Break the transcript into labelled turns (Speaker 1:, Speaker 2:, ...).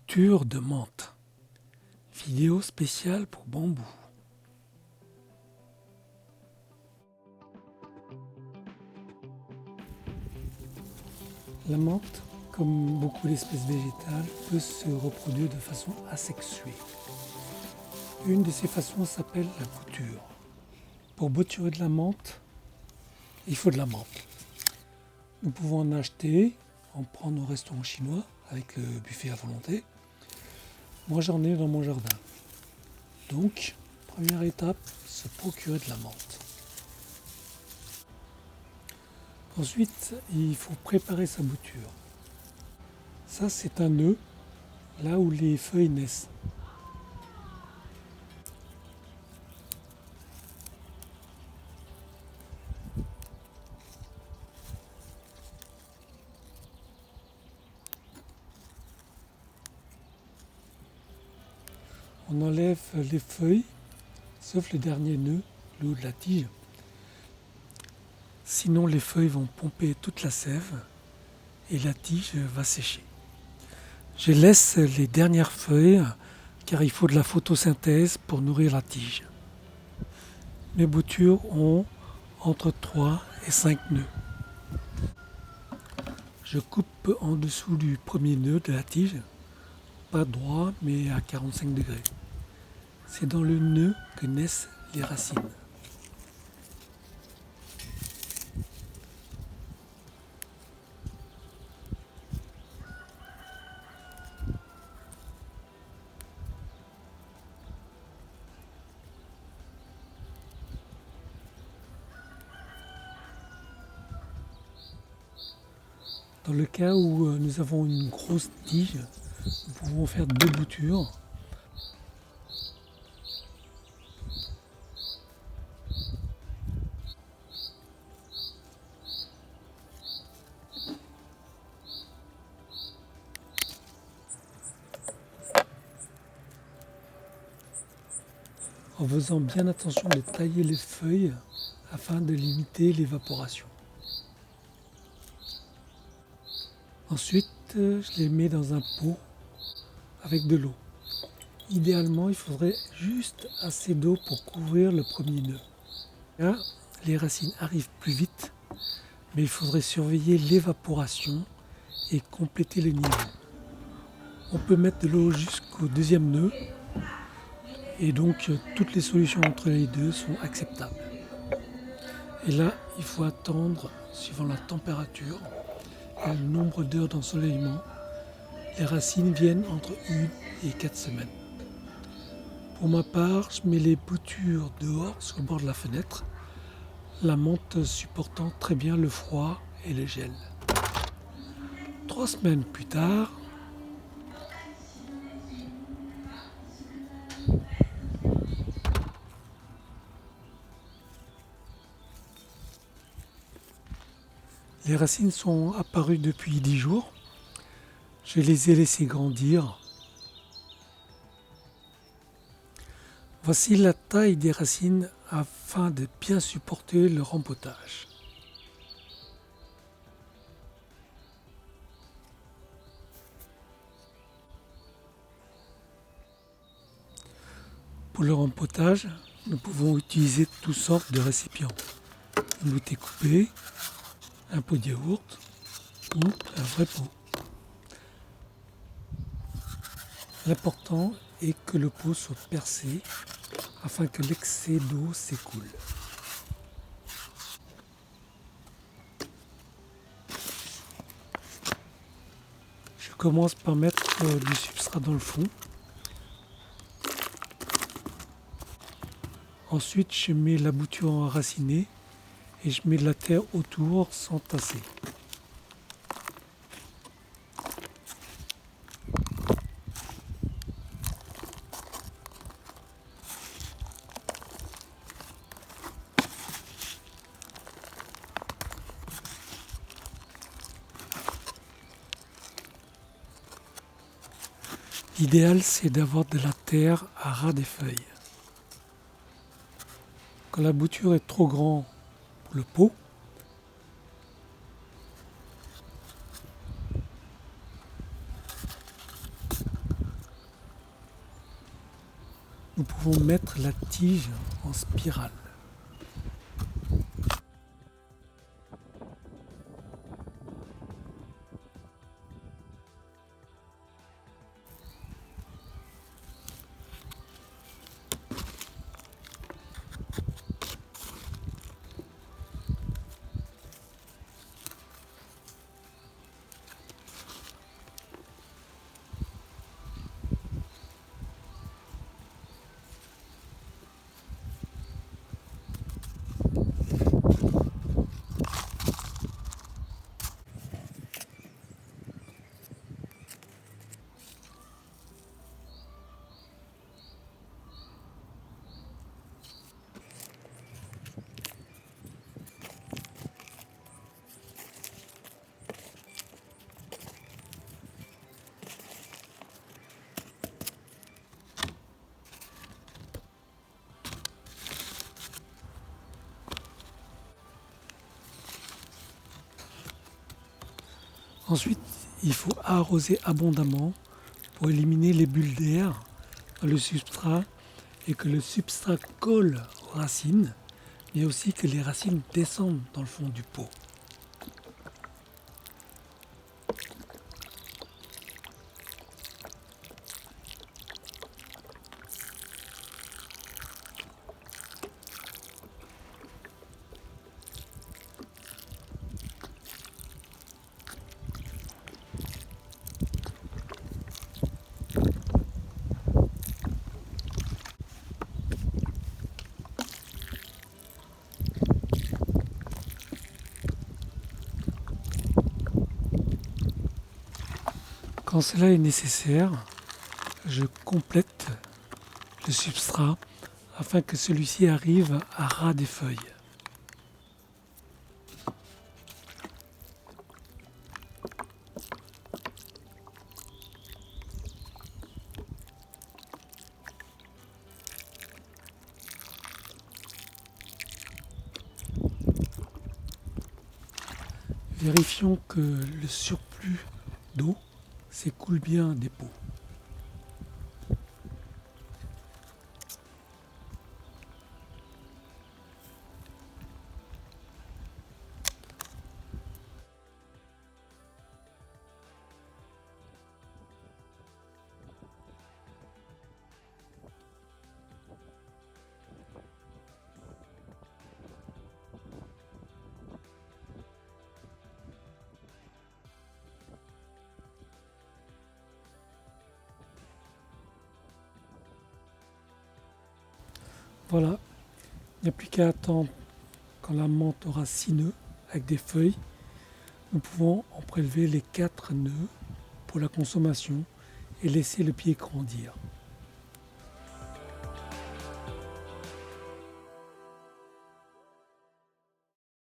Speaker 1: Bouture de menthe. Vidéo spéciale pour bambou. La menthe, comme beaucoup d'espèces végétales, peut se reproduire de façon asexuée. Une de ces façons s'appelle la bouture. Pour bouturer de la menthe, il faut de la menthe. Nous pouvons en acheter, en prendre au restaurant chinois avec le buffet à volonté. Moi j'en ai dans mon jardin. Donc, première étape, se procurer de la menthe. Ensuite, il faut préparer sa bouture. Ça, c'est un nœud, là où les feuilles naissent. On enlève les feuilles, sauf le dernier nœud, le haut de la tige. Sinon, les feuilles vont pomper toute la sève et la tige va sécher. Je laisse les dernières feuilles car il faut de la photosynthèse pour nourrir la tige. Mes boutures ont entre 3 et 5 nœuds. Je coupe en dessous du premier nœud de la tige, pas droit mais à 45 degrés. C'est dans le nœud que naissent les racines. Dans le cas où nous avons une grosse tige, nous pouvons faire 2 boutures. En faisant bien attention de tailler les feuilles afin de limiter l'évaporation. Ensuite, je les mets dans un pot avec de l'eau. Idéalement, il faudrait juste assez d'eau pour couvrir le premier nœud. Là, les racines arrivent plus vite, mais il faudrait surveiller l'évaporation et compléter le niveau. On peut mettre de l'eau jusqu'au deuxième nœud, et donc toutes les solutions entre les deux sont acceptables. Et là, il faut attendre, suivant la température et le nombre d'heures d'ensoleillement, les racines viennent entre 1 et 4 semaines. Pour ma part, je mets les boutures dehors sur le bord de la fenêtre, la menthe supportant très bien le froid et le gel. 3 semaines plus tard, les racines sont apparues depuis 10 jours. Je les ai laissées grandir. Voici la taille des racines afin de bien supporter le rempotage. Pour le rempotage, nous pouvons utiliser toutes sortes de récipients. Une bouteille coupée, un pot de yaourt ou un vrai pot. L'important est que le pot soit percé afin que l'excès d'eau s'écoule. Je commence par mettre du substrat dans le fond. Ensuite, je mets la bouture enracinée et je mets de la terre autour sans tasser. L'idéal, c'est d'avoir de la terre à ras des feuilles. Quand la bouture est trop grande pour le pot, nous pouvons mettre la tige en spirale. Ensuite, il faut arroser abondamment pour éliminer les bulles d'air dans le substrat et que le substrat colle aux racines, mais aussi que les racines descendent dans le fond du pot. Quand cela est nécessaire, je complète le substrat afin que celui-ci arrive à ras des feuilles. Vérifions que le surplus d'eau s'écoule bien des pots. Voilà, il n'y a plus qu'à attendre quand la menthe aura 6 nœuds avec des feuilles. Nous pouvons en prélever les 4 nœuds pour la consommation et laisser le pied grandir.